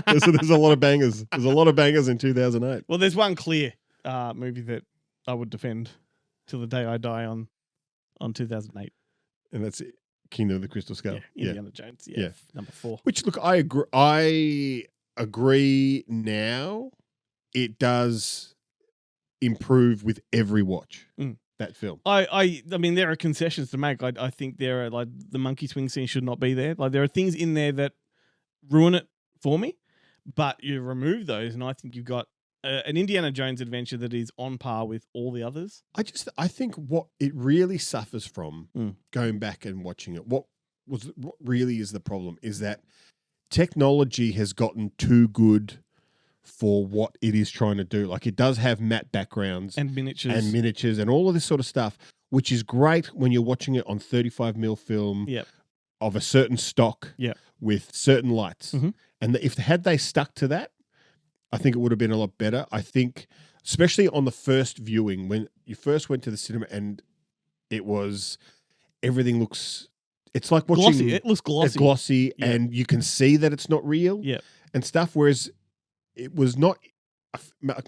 There's a lot of bangers. There's a lot of bangers in 2008. Well, there's one clear movie that I would defend till the day I die on 2008. And that's it. Kingdom of the Crystal Skull. Yeah, Indiana Jones. Yeah, number 4. Which, look, I agree now. It does improve with every watch, that film. I mean, there are concessions to make. I think there are, like, the monkey swing scene should not be there. Like, there are things in there that ruin it for me, but you remove those, and I think you've got an Indiana Jones adventure that is on par with all the others. I think what it really suffers from, going back and watching it, what really is the problem is that technology has gotten too good for what it is trying to do. Like, it does have matte backgrounds and miniatures and all of this sort of stuff, which is great when you're watching it on 35mm film of a certain stock with certain lights. And had they stuck to that, I think it would have been a lot better. I think, especially on the first viewing, when you first went to the cinema and everything looks, it's like watching. Glossy. It looks glossy. It's glossy and you can see that it's not real and stuff. Whereas it was not,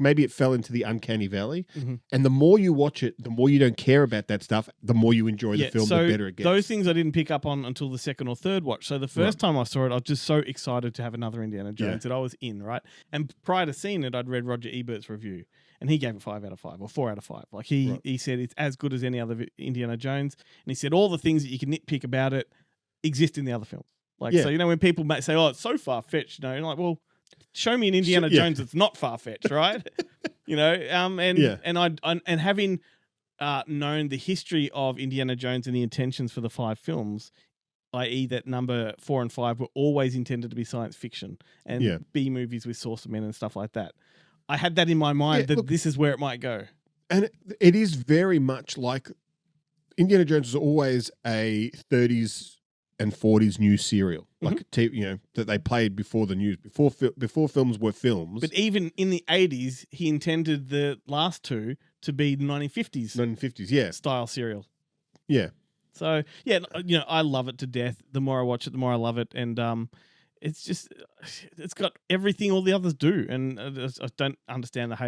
maybe it fell into the uncanny valley. And the more you watch it, the more you don't care about that stuff, the more you enjoy the film, the better it gets. Those things I didn't pick up on until the second or third watch. So the first time I saw it, I was just so excited to have another Indiana Jones that I was in, right? And prior to seeing it, I'd read Roger Ebert's review and he gave it 5 out of 5 or 4 out of 5. Like he said it's as good as any other Indiana Jones. And he said all the things that you can nitpick about it exist in the other films. Like, so, you know, when people say, oh, it's so far-fetched, you know, you're like, well, show me an Indiana Jones that's not far-fetched, right? You know, and having known the history of Indiana Jones and the intentions for the 5 films, i.e. that number 4 and 5 were always intended to be science fiction and B movies with saucer men and stuff like that. I had that in my mind that this is where it might go. And it is very much like Indiana Jones was always a 30s and 40s news serial, like you know, that they played before the news, before films were films. But even in the 80s, he intended the last 2 to be 1950s style serial. Yeah. So, you know, I love it to death. The more I watch it, the more I love it. And it's got everything all the others do. And I don't understand the hate.